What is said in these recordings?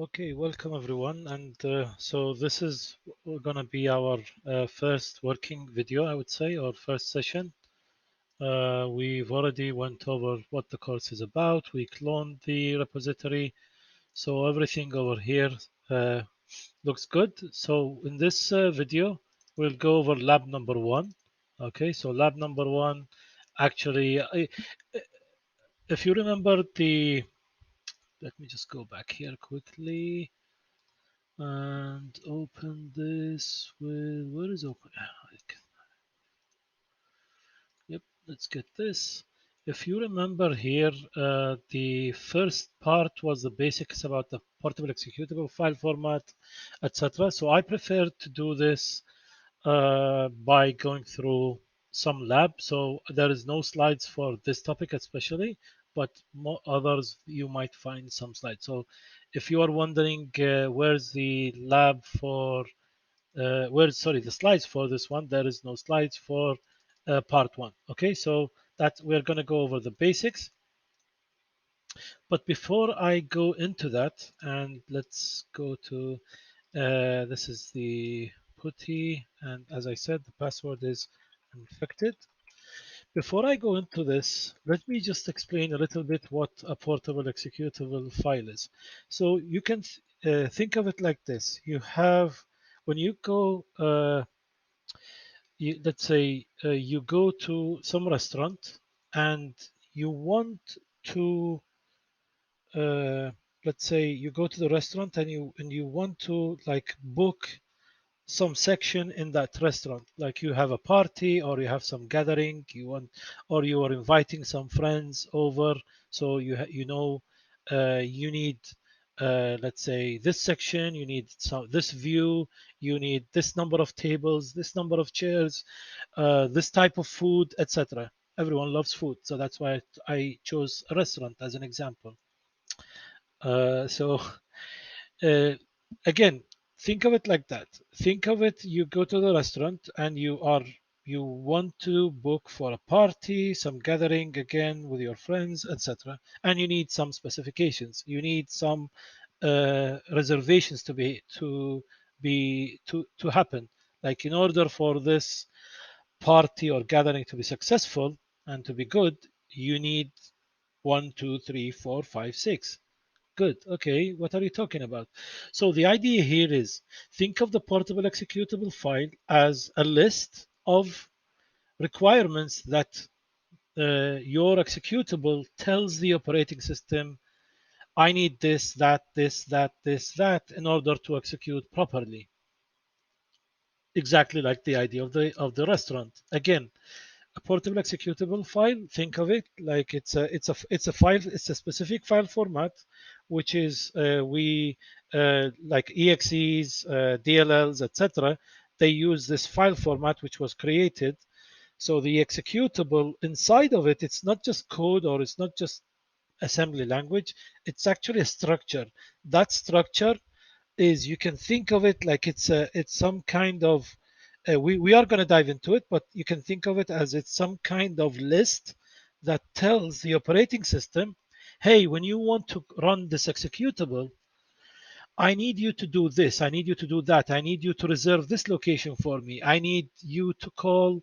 Okay, welcome everyone. And so this is going to be our first working video, I would say, or first session. We've already went over what the course is about. We cloned the repository. So everything over here uh, looks good. So in this video, we'll go over lab number one. Okay, so lab number one, actually, if you remember let me just go back here quickly. And open this with, where is open? Yep, let's get this. If you remember here, the first part was the basics about the portable executable file format, etc. So I prefer to do this by going through some lab. So there is no slides for this topic especially, but others you might find some slides. So if you are wondering where's the lab for sorry, the slides for this one, there is no slides for part one. Okay, so that we're going to go over the basics. But before I go into that, and let's go to this is the putty, and as I said, the password is infected. Before I go into this, let me just explain a little bit what a portable executable file is. So you can think of it like this. You have, when you go let's say you go to some restaurant and you want to let's say you go to the restaurant and you want to like book some section in that restaurant, like you have a party or you have some gathering you want, or you are inviting some friends over. So you need let's say this section, you need this view, you need this number of tables, this number of chairs, this type of food, etc. Everyone loves food, so that's why I chose a restaurant as an example. So uh, again, think of it like that. Think of it, you go to the restaurant and you want to book for a party, some gathering again with your friends, etc. And you need some specifications. You need some reservations to happen. Like in order for this party or gathering to be successful and to be good, you need one, two, three, four, five, six. Good. Okay. What are you talking about? So the idea here is think of the portable executable file as a list of requirements that your executable tells the operating system, I need this, that, in order to execute properly. Exactly like the idea of the restaurant. Again, a portable executable file, think of it like it's a file, it's a specific file format, which is we like exes, DLLs, etc. They use this file format which was created. So the executable inside of it, it's not just code or it's not just assembly language, it's actually a structure. That structure is, you can think of it like it's some kind of we are going to dive into it, but you can think of it as it's some kind of list that tells the operating system, hey, when you want to run this executable, I need you to do this, I need you to do that, I need you to reserve this location for me, I need you to call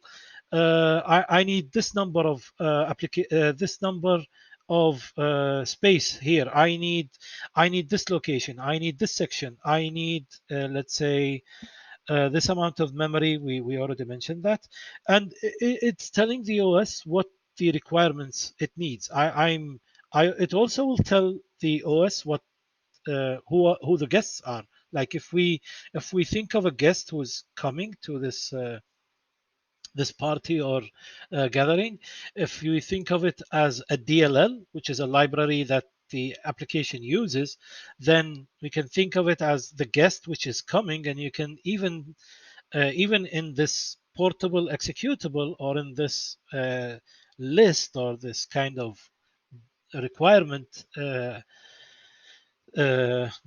I need this number of this number of space here, I need this location, I need this section, I need let's say this amount of memory. We already mentioned that, and it's telling the OS what the requirements it needs. It also will tell the OS what who the guests are. Like if we think of a guest who's coming to this party or gathering, if you think of it as a DLL, which is a library that the application uses, then we can think of it as the guest which is coming, and you can even in this portable executable or in this list or this kind of requirement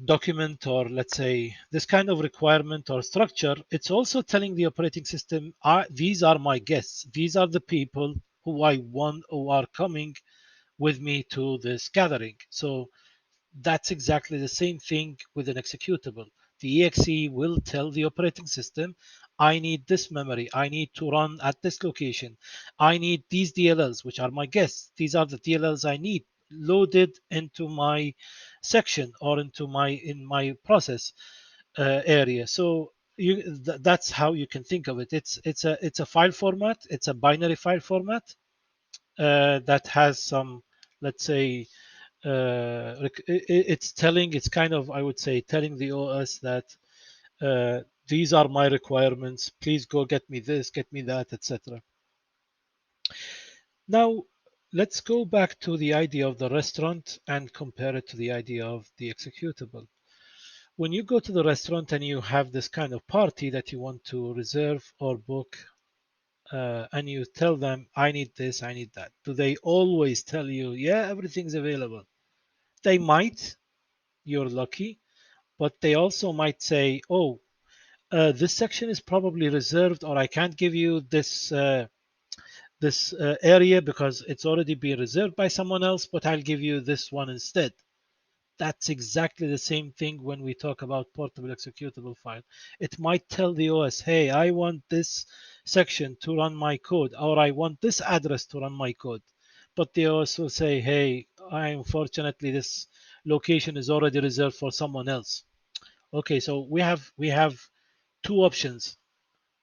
document, or let's say this kind of requirement or structure, it's also telling the operating system, these are my guests, these are the people who I want, who are coming with me to this gathering. So That's exactly the same thing with an executable. The exe will tell the operating system, I need this memory, I need to run at this location, I need these DLLs, which are my guests. These are the DLLs I need loaded into my section or into my process area. So that's how you can think of it. It's a file format. It's a binary file format that has some, let's say, it's kind of, I would say, telling the OS that these are my requirements. Please go get me this, get me that, etc. Now, let's go back to the idea of the restaurant and compare it to the idea of the executable. When you go to the restaurant and you have this kind of party that you want to reserve or book, and you tell them, I need this, I need that, do they always tell you, yeah, everything's available? They might, you're lucky, but they also might say, oh, this section is probably reserved, or I can't give you this area because it's already been reserved by someone else, but I'll give you this one instead. That's exactly the same thing when we talk about portable executable file. It might tell the OS, hey, I want this section to run my code, or I want this address to run my code. But the OS will say, hey, unfortunately, this location is already reserved for someone else. Okay, so we have two options.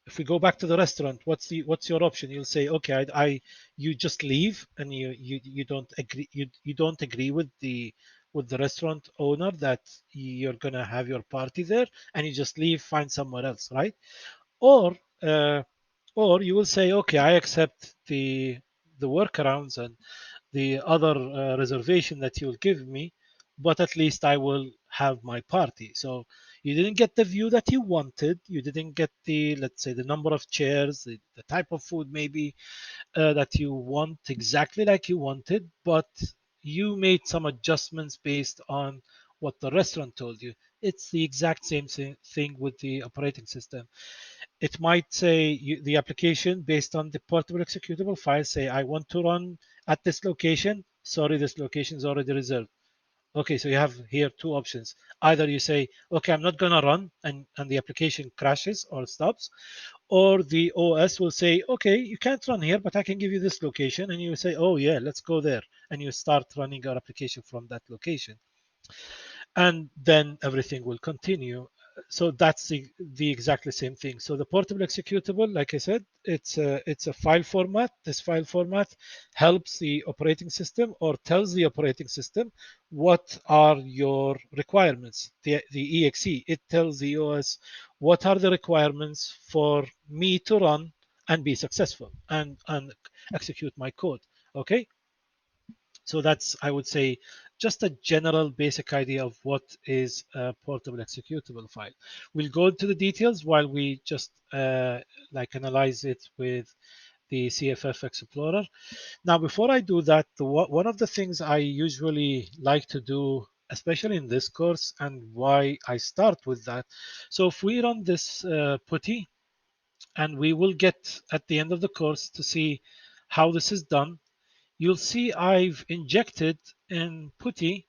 If we go back to the restaurant, what's your option? You'll say, okay, I you just leave and you don't agree, you don't agree with the restaurant owner that you're gonna have your party there, and you just leave, find somewhere else, right? Or uh, or you will say, okay, I accept the workarounds and the other reservation that you'll give me, but at least I will have my party. So you didn't get the view that you wanted. You didn't get the, let's say, the number of chairs, the type of food maybe that you want exactly like you wanted, but you made some adjustments based on what the restaurant told you. It's the exact same thing with the operating system. It might say the application based on the portable executable file say, I want to run at this location. Sorry, this location is already reserved. Okay, so you have here two options. Either you say, okay, I'm not going to run, and the application crashes or stops, or the OS will say, okay, you can't run here, but I can give you this location. And you say, oh, yeah, let's go there. And you start running your application from that location, and then everything will continue. So that's the exactly same thing. So the portable executable, like I said, it's a file format. This file format helps the operating system or tells the operating system what are your requirements. The exe, it tells the OS what are the requirements for me to run and be successful and execute my code. Okay, so that's, I would say, just a general basic idea of what is a portable executable file. We'll go into the details while we just like analyze it with the CFF Explorer. Now, before I do that, one of the things I usually like to do, especially in this course, and why I start with that. So if we run this putty, and we will get at the end of the course to see how this is done, you'll see I've injected in putty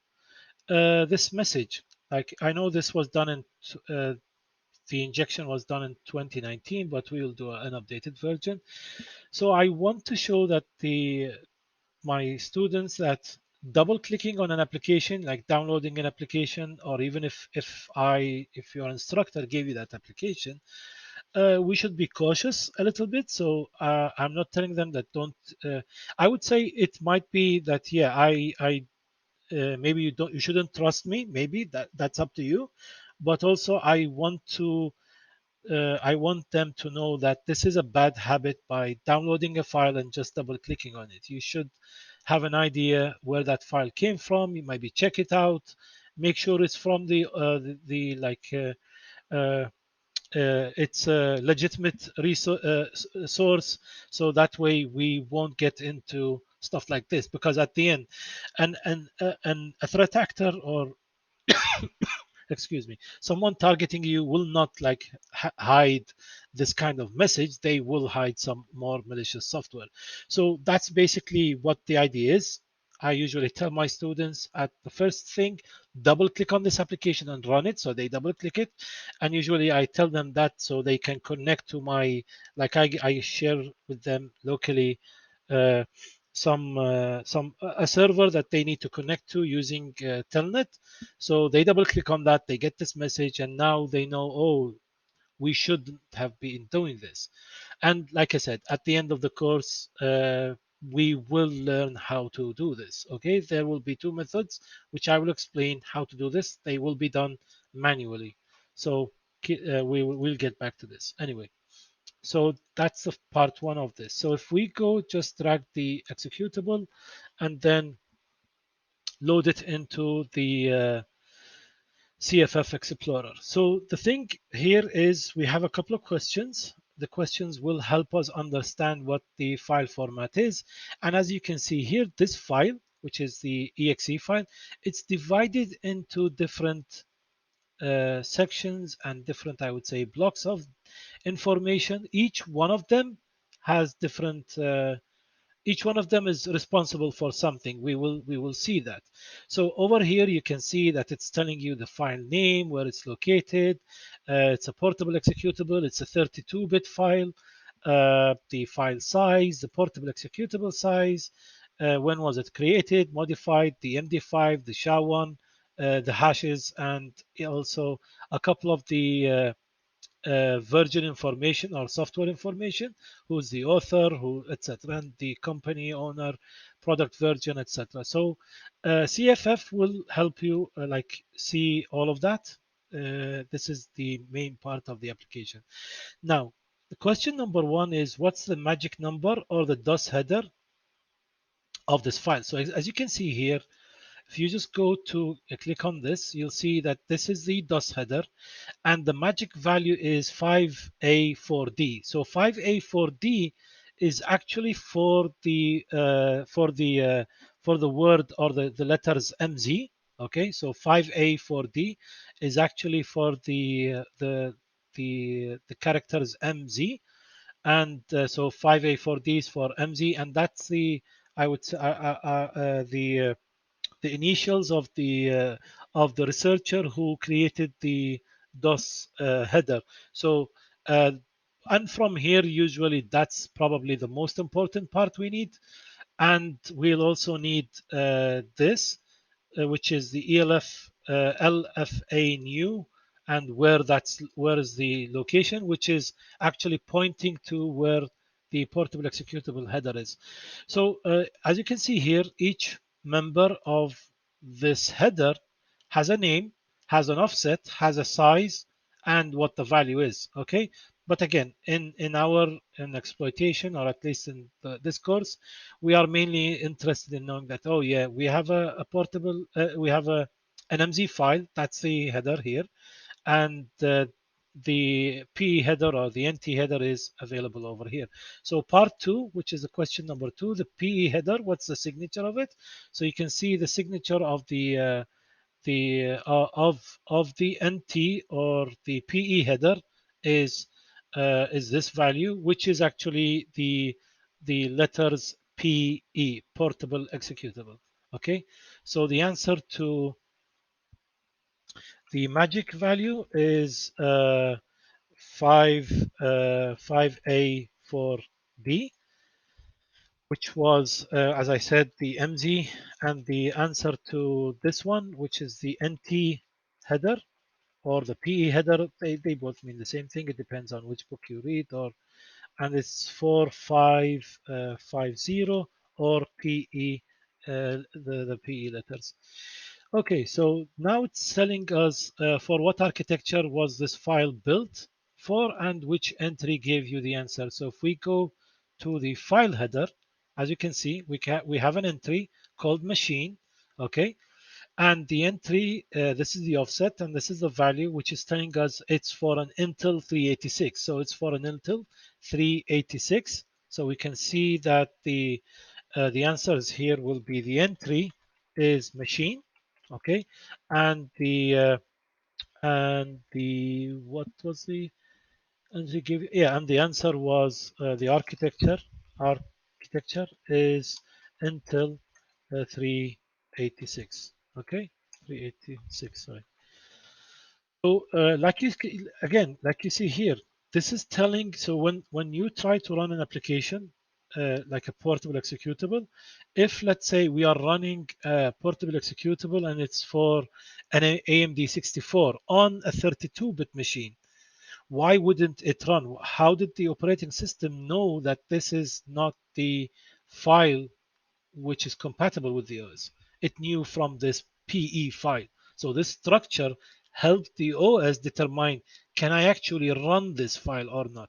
this message. Like, I know this was done in the injection was done in 2019, but we will do an updated version. So I want to show that the my students that double clicking on an application, like downloading an application, or even if your instructor gave you that application, we should be cautious a little bit. So I'm not telling them that don't. I would say it might be that, yeah, I maybe you shouldn't trust me. Maybe that's up to you. But also I want them to know that this is a bad habit by downloading a file and just double clicking on it. You should have an idea where that file came from. You maybe check it out, make sure it's from the like. Uh, it's a legitimate source, so that way we won't get into stuff like this, because at the end, and a threat actor, or excuse me, someone targeting you will not like hide this kind of message. They will hide some more malicious software. So that's basically what the idea is. I usually tell my students at the first thing, double click on this application and run it. So they double click it. And usually I tell them that so they can connect to my, like I share with them locally uh, some a server that they need to connect to using telnet. So they double click on that, they get this message, and now they know, oh, we shouldn't have been doing this. And like I said, at the end of the course, we will learn how to do this. Okay, there will be two methods which I will explain how to do this. They will be done manually. So we'll get back to this anyway. So that's the part one of this. So if we go just drag the executable and then load it into the CFF Explorer. So the thing here is we have a couple of questions. The questions will help us understand what the file format is. And as you can see here, this file, which is the exe file, it's divided into different sections and different, I would say, blocks of information. Each one of them has different each one of them is responsible for something. We will see that. So over here you can see that it's telling you the file name, where it's located. It's a portable executable. It's a 32-bit file. The file size, the portable executable size, when was it created, modified, the MD5, the SHA-1, the hashes, and also a couple of the version information or software information, who's the author, who, etc., and the company owner, product version, etc. So CFF will help you like see all of that. This is the main part of the application. Now, the question number one is, what's the magic number or the DOS header of this file? So as you can see here, if you just go to click on this, you'll see that this is the DOS header, and the magic value is 5A4D. So 5A4D is actually for the word or the letters MZ. Okay, so 5A4D is actually for the characters MZ, and so 5A4D is for MZ, and that's the, I would say, the initials of the researcher who created the DOS header. So, and from here, usually that's probably the most important part we need. And we'll also need this, which is the ELF LFA new, and where is the location, which is actually pointing to where the portable executable header is. So as you can see here, each member of this header has a name, has an offset, has a size, and what the value is. Okay, but again, in our in exploitation, or at least in this course, we are mainly interested in knowing that, oh yeah, we have a portable, we have an MZ file, that's the header here, and the P header or the NT header is available over here. So part two, which is the question number two, the PE header, what's the signature of it? So you can see the signature of the NT or the PE header is this value, which is actually the letters PE, portable executable. Okay, so the answer to the magic value is 5A for B, which was, as I said, the MZ, and the answer to this one, which is the NT header or the PE header, they both mean the same thing. It depends on which book you read, or and it's 4550 or PE, the PE letters. Okay, so now it's telling us for what architecture was this file built for and which entry gave you the answer. So if we go to the file header, as you can see, we have an entry called machine. Okay, and the entry, this is the offset, and this is the value, which is telling us it's for an Intel 386. So it's for an Intel 386. So we can see that the answers here will be the entry is machine, okay, and the what was the answer give? Yeah, and the answer was the architecture. Architecture is Intel 386. Okay, 386. Sorry. So, like you see here, this is telling. So when you try to run an application, like a portable executable, if let's say we are running a portable executable and it's for an AMD 64 on a 32-bit machine, why wouldn't it run? How did the operating system know that this is not the file which is compatible with the OS? It knew from this PE file. So this structure helped the OS determine, can I actually run this file or not?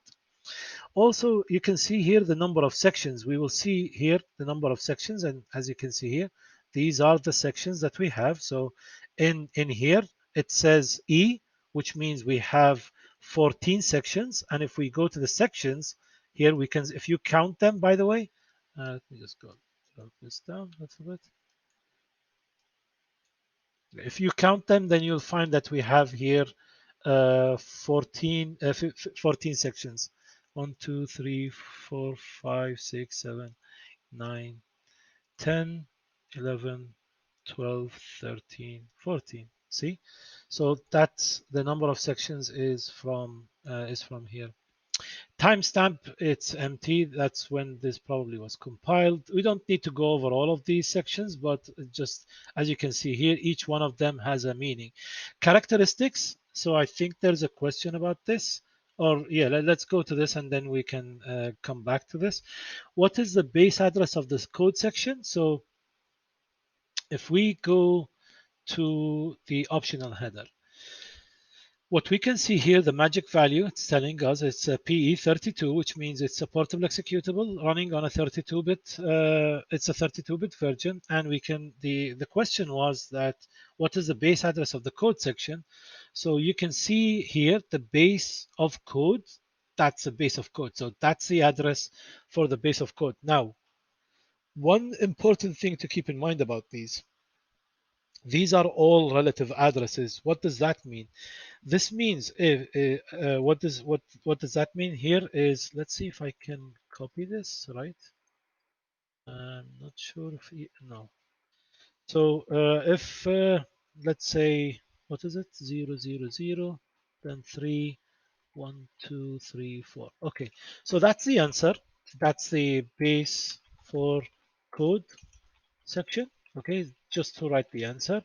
Also, you can see here the number of sections. We will see here the number of sections, and as you can see here, these are the sections that we have. So in here, it says E, which means we have 14 sections. And if we go to the sections, here we can, if you count them, by the way, let me just go drop this down a little bit. If you count them, then you'll find that we have here 14 sections. 1, 2, 3, 4, 5, 6, 7, 9, 10, 11, 12, 13, 14. See? So that's the number of sections is from here. Timestamp, it's empty. That's when this probably was compiled. We don't need to go over all of these sections, but just as you can see here, each one of them has a meaning. Characteristics. So I think there's a question about this. Or yeah, let's go to this and then we can come back to this. What is the base address of this code section? So if we go to the optional header, what we can see here, the magic value, it's telling us it's a PE32, which means it's a portable executable running on a 32-bit. It's a 32-bit version, and we can. The question was that what is the base address of the code section? So you can see here the base of code. That's the base of code. So that's the address for the base of code. Now, one important thing to keep in mind about these are all relative addresses. What does that mean? This means what does that mean here is, let's see if I can copy this, right? I'm not sure if no. So if let's say, what is it, 000, then 3 1 2 3 4. Okay, so that's the answer. That's the base for code section. Okay, just to write the answer.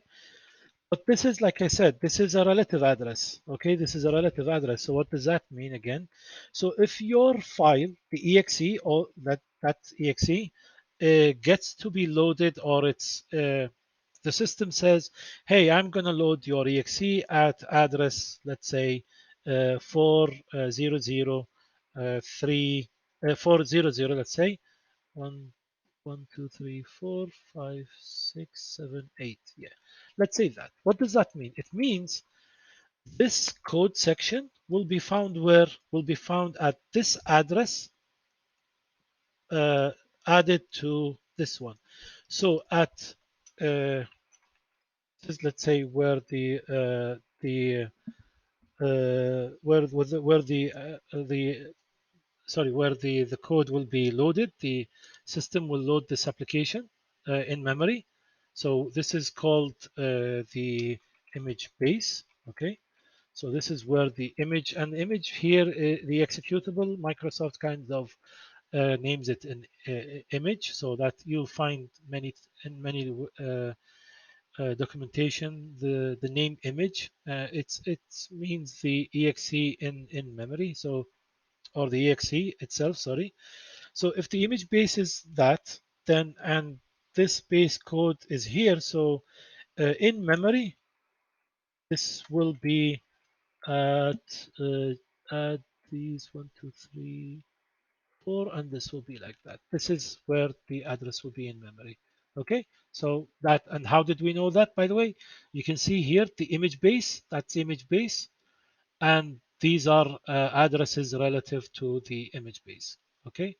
But this is, like I said, this is a relative address. Okay, this is a relative address. So what does that mean again? So if your file, the exe, or that exe, gets to be loaded, or it's the system says, hey, I'm going to load your exe at address, let's say 400 400, let's say, 1 1, 2, 3, 4, 5, 6, 7, 8. Yeah. Let's say that. What does that mean? It means this code section will be found at this address uh, added to this one. So at let's say where the sorry, where the code will be loaded, the system will load this application in memory. So this is called the image base. Okay, so this is where the image, and the image here, the executable, Microsoft kind of names it an image, so that you'll find many documentation the name image. It means the exe in memory. So, or the exe itself, sorry. So if the image base is that, then, and this base code is here, so in memory, this will be uh, at these 1, 2, 3, 4, and this will be like that. This is where the address will be in memory. Okay, so that, and how did we know that, by the way? You can see here the image base, that's the image base, and these are addresses relative to the image base. Okay,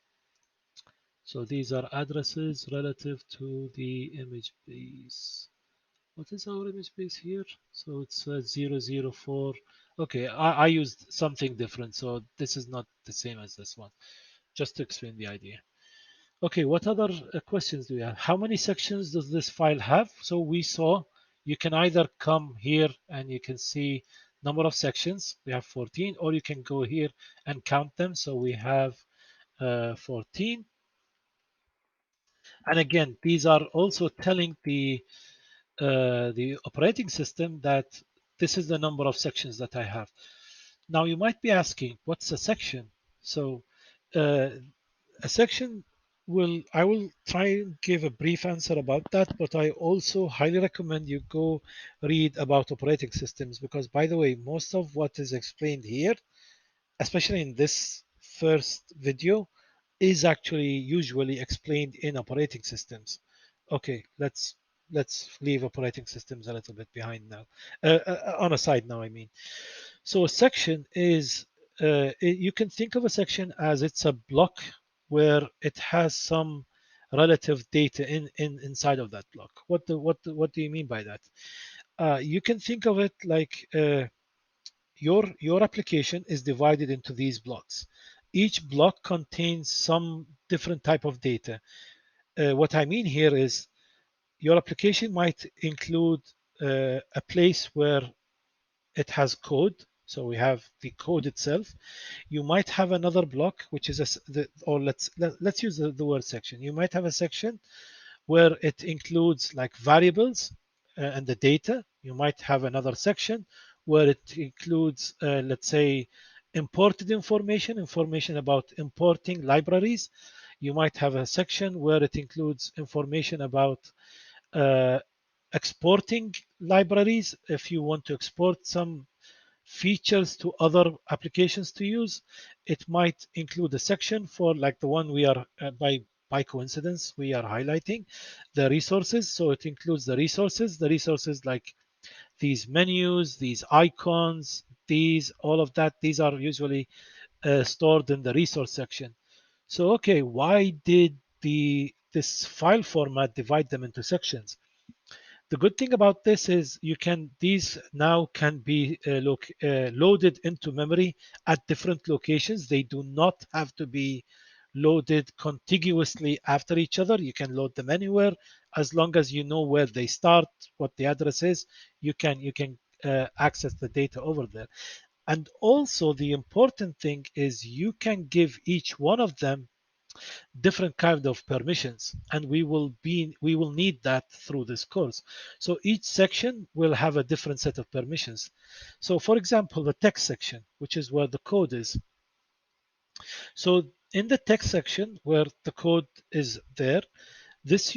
so these are addresses relative to the image base. What is our image base here? So it's 004. Okay, I used something different, so this is not the same as this one, just to explain the idea. Okay, what other questions do we have? How many sections does this file have? So we saw you can either come here and you can see number of sections. We have 14, or you can go here and count them. So we have 14. And again, these are also telling the operating system that this is the number of sections that I have. Now you might be asking, what's a section? So uh, a section I will try and give a brief answer about that, but I also highly recommend you go read about operating systems, because by the way, most of what is explained here, especially in this first video, is actually usually explained in operating systems. Okay, let's leave operating systems a little bit behind now. On a side now, I mean. So a section is you can think of a section as it's a block where it has some relative data inside of that block. What do you mean by that? You can think of it like your application is divided into these blocks. Each block contains some different type of data. What I mean here is your application might include a place where it has code. So we have the code itself. You might have another block, which is or let's use the word section. You might have a section where it includes like variables and the data. You might have another section where it includes, let's say, imported information about importing libraries. You might have a section where it includes information about uh, exporting libraries if you want to export some features to other applications to use. It might include a section for like the one we are by coincidence we are highlighting, the resources. So it includes the resources like these menus, these icons, these all of that. These are usually stored in the resource section. So okay, why did the this file format divide them into sections? The good thing about this is these now can be loaded into memory at different locations. They do not have to be loaded contiguously after each other. You can load them anywhere as long as you know where they start, what the address is. You can access the data over there. And also the important thing is you can give each one of them different kind of permissions, and we will need that through this course. So each section will have a different set of permissions. So for example, the text section, which is where the code is. So in the text section where the code is there, this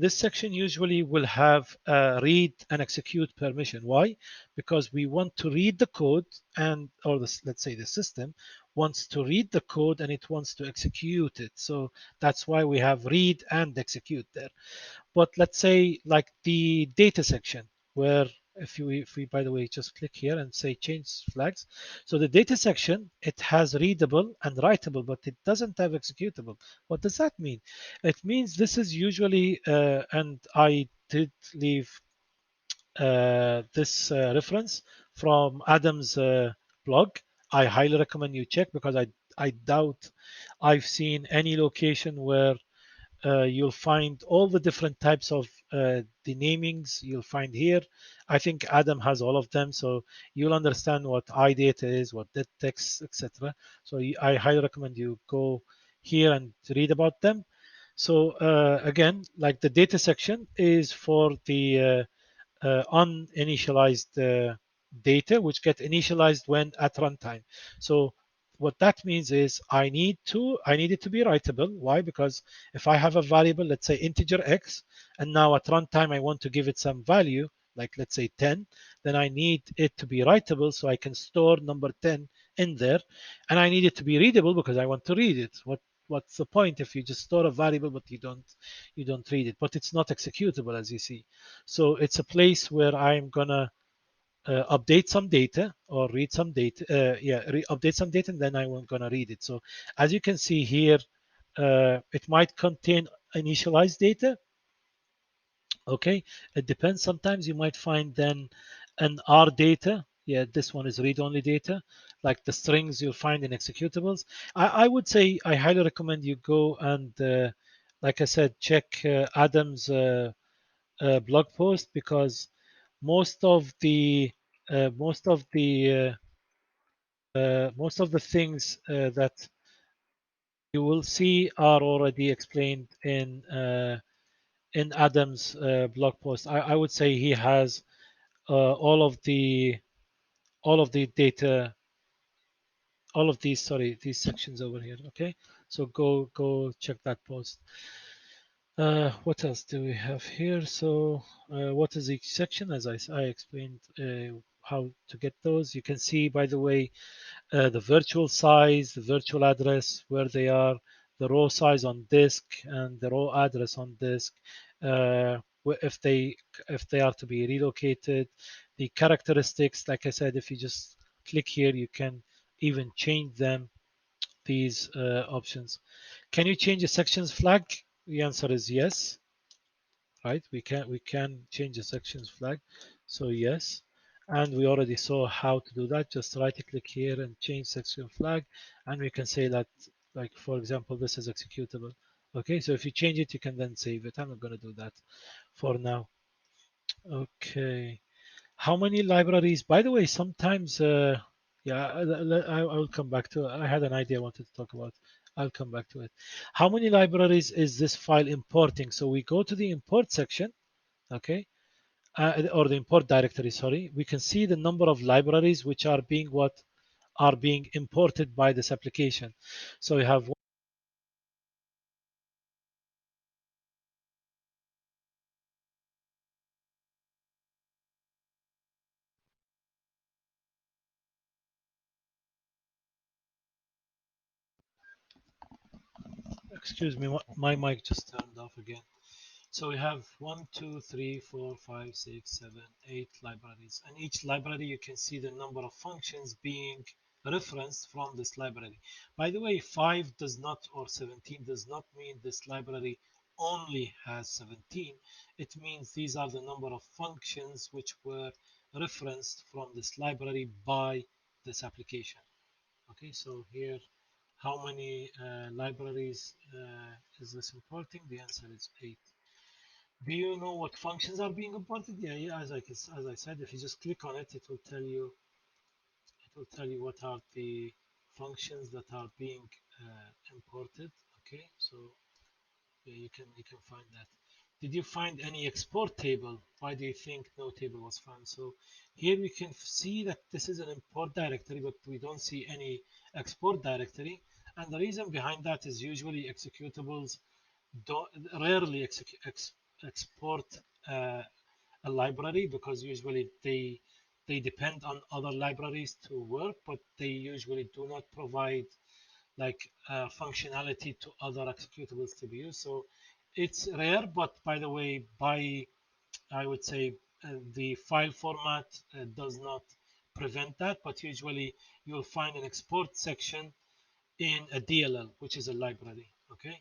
section usually will have a read and execute permission. Why? Because we want to read the code, and or this, let's say the system wants to read the code and it wants to execute it. So that's why we have read and execute there. But let's say like the data section, where if we by the way just click here and say change flags. So the data section, it has readable and writable, but it doesn't have executable. What does that mean? It means this is usually and I did leave this reference from Adam's blog. I highly recommend you check, because I doubt I've seen any location where you'll find all the different types of the namings you'll find here. I think Adam has all of them, so you'll understand what iData is, what that text, etc. So I highly recommend you go here and read about them. So again, like the data section is for the uninitialized data, which get initialized when at runtime. So what that means is I need it to be writable. Why? Because if I have a variable, let's say integer x, and now at runtime I want to give it some value, like let's say 10, then I need it to be writable so I can store number 10 in there, and I need it to be readable because I want to read it. What's the point if you just store a variable but you don't read it? But it's not executable, as you see. So it's a place where I'm gonna update some data or read some data. Update some data, and then I'm gonna read it. So as you can see here, it might contain initialized data. Okay, it depends. Sometimes you might find then an R data. Yeah, this one is read-only data, like the strings you'll find in executables. I would say I highly recommend you go and, like I said, check Adam's blog post, because most of the most of the things that you will see are already explained in Adam's blog post. I would say he has all of the data, all of these, sorry, these sections over here. Okay, so go check that post. What else do we have here? So what is each section? As I explained how to get those. You can see, by the way, the virtual size, the virtual address, where they are, the row size on disk, and the row address on disk. If they are to be relocated, the characteristics. Like I said, if you just click here, you can even change them. These options. Can you change a sections flag? The answer is yes. Right? We can change a sections flag. So yes. And we already saw how to do that. Just right click here and change section flag. And we can say that, like, for example, this is executable. Okay, so if you change it, you can then save it. I'm not going to do that for now. Okay. How many libraries? By the way, sometimes, yeah, I will come back to it. I had an idea I wanted to talk about. I'll come back to it. How many libraries is this file importing? So we go to the import section, okay, or the import directory, sorry. We can see the number of libraries which are being what are being imported by this application. So we have, excuse me, my mic just turned off again. So we have one, two, three, four, five, six, seven, 8 libraries. And each library, you can see the number of functions being referenced from this library. By the way, 5 does not, or 17 does not mean this library only has 17. It means these are the number of functions which were referenced from this library by this application. Okay, so here, how many libraries is this importing? The answer is 8. Do you know what functions are being imported? Yeah, yeah. As I said, if you just click on it, it will tell you what are the functions that are being imported. Okay, so yeah, you can find that. Did you find any export table? Why do you think no table was found? So here we can see that this is an import directory, but we don't see any export directory. And the reason behind that is usually executables don't rarely export uh, a library, because usually they depend on other libraries to work, but they usually do not provide like functionality to other executables to be used. So it's rare, but by the way, by I would say the file format does not prevent that, but usually you'll find an export section in a DLL, which is a library. Okay.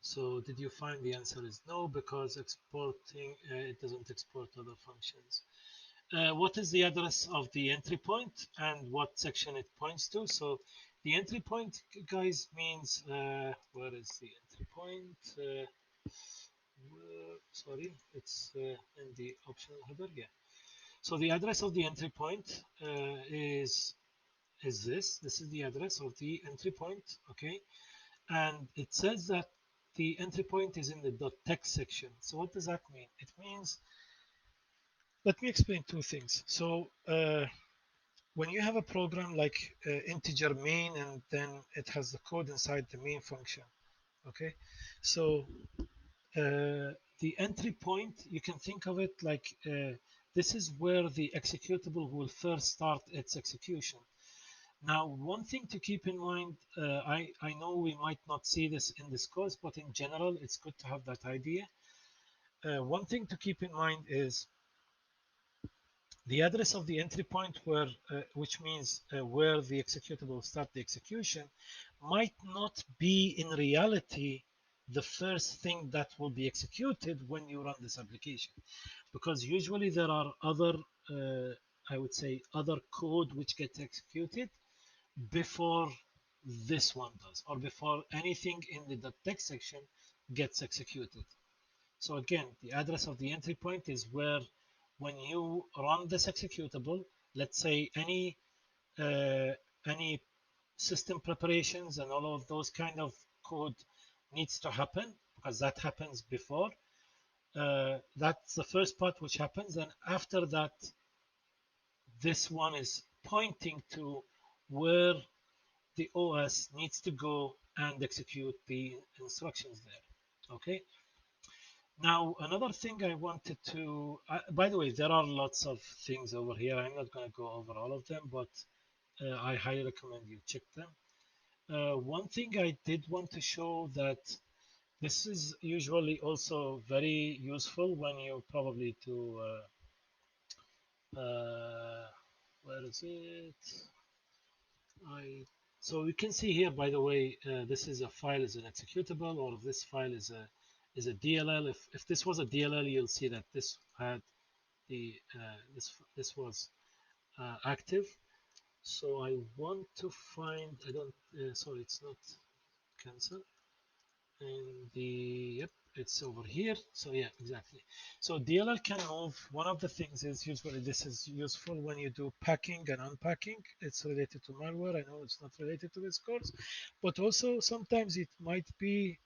So did you find the answer is no, because exporting it doesn't export other functions. What is the address of the entry point and what section it points to? So the entry point, guys, means where is the entry point? Sorry, it's in the optional header. Yeah. So the address of the entry point is this. This is the address of the entry point. Okay, and it says that the entry point is in the .text section. So what does that mean? It means, let me explain two things. So when you have a program like integer main, and then it has the code inside the main function, okay? So the entry point, you can think of it like this is where the executable will first start its execution. Now, one thing to keep in mind, I know we might not see this in this course, but in general, it's good to have that idea. One thing to keep in mind is the address of the entry point, where, which means where the executable will start the execution, might not be in reality the first thing that will be executed when you run this application, because usually there are other, I would say, other code which gets executed before this one does, or before anything in the text section gets executed. So again, the address of the entry point is where, when you run this executable, let's say any system preparations and all of those kind of code needs to happen, because that happens before. That's the first part which happens, and after that, this one is pointing to where the OS needs to go and execute the instructions there. Okay. Now, another thing I wanted to, by the way, there are lots of things over here. I'm not going to go over all of them, but I highly recommend you check them. One thing I did want to show that this is usually also very useful when you probably do, where is it? So you can see here, by the way, this is a file is an executable, or this file is a DLL. If this was a DLL, you'll see that this had the this was active. So I want to find, I don't, sorry, it's not cancel. And yep, it's over here. So yeah, exactly. So DLL can move. One of the things is, usually this is useful when you do packing and unpacking. It's related to malware. I know it's not related to this course, but also sometimes it might be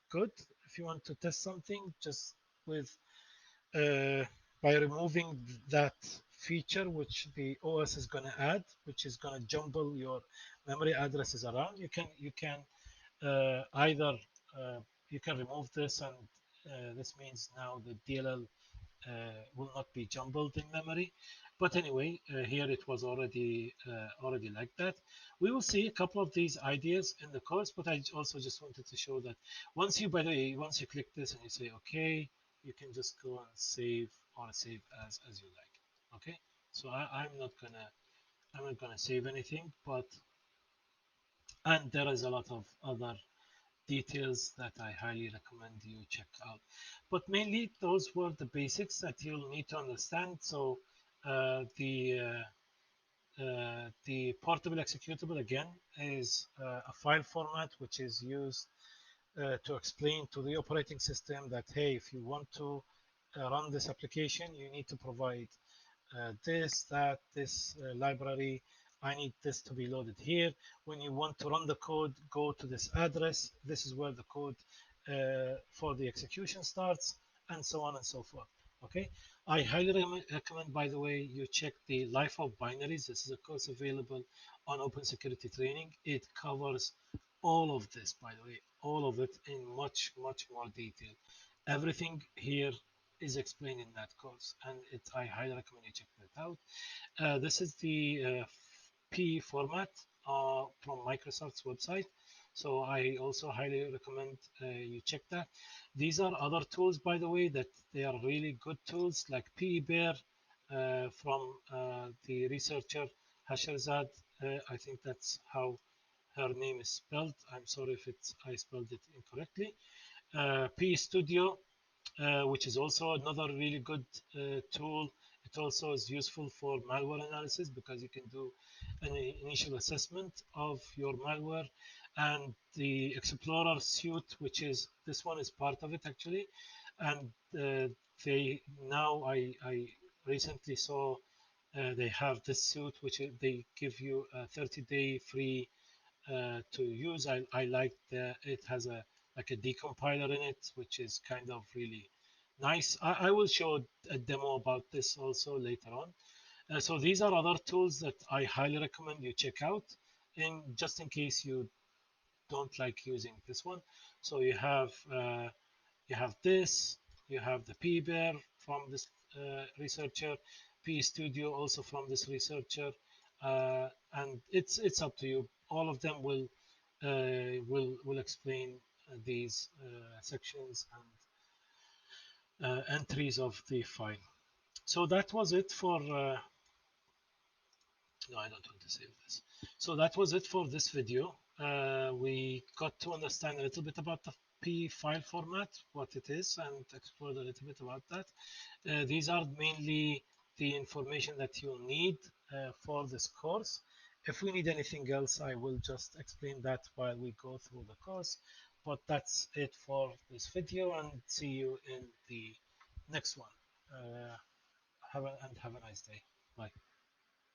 good if you want to test something just with uh, by removing that feature which the OS is going to add, which is going to jumble your memory addresses around. You can either you can remove this, and this means now the DLL will not be jumbled in memory. But anyway, here it was already like that. We will see a couple of these ideas in the course, but I also just wanted to show that once you, by the way, once you click this and you say OK, you can just go and save, or save as you like. Okay, so I'm not gonna save anything, but and there is a lot of other details that I highly recommend you check out. But mainly those were the basics that you'll need to understand. So the portable executable again is a file format which is used to explain to the operating system that, hey, if you want to run this application, you need to provide this library. I need this to be loaded here. When you want to run the code, go to this address. This is where the code for the execution starts, and so on and so forth. Okay, I highly recommend, by the way, you check the Life of Binaries. This is a course available on Open Security Training. It covers all of this, by the way, all of it in much more detail. Everything here is explained in that course, and I highly recommend you check that out. This is the P format from Microsoft's website, so I also highly recommend you check that. These are other tools, by the way, that they are really good tools, like PEBear from the researcher Hasherzad. I think that's how her name is spelled. I'm sorry if I spelled it incorrectly. P Studio, which is also another really good tool. It also is useful for malware analysis, because you can do an initial assessment of your malware. And the Explorer suite, which is, this one is part of it actually. And they now, I recently saw they have this suite which they give you a 30-day free to use. I like that it has a like a decompiler in it, which is kind of really nice. I will show a demo about this also later on. So these are other tools that I highly recommend you check out, in just in case you don't like using this one. So you have this, you have the PBear from this researcher, P Studio also from this researcher, and it's up to you. All of them will explain these sections and entries of the file. So that was it for. No, I don't want to save this. So that was it for this video. We got to understand a little bit about file format, what it is, and explore a little bit about that. These are mainly the information that you need for this course. If we need anything else, I will just explain that while we go through the course. But that's it for this video, and see you in the next one. Have a nice day. Bye.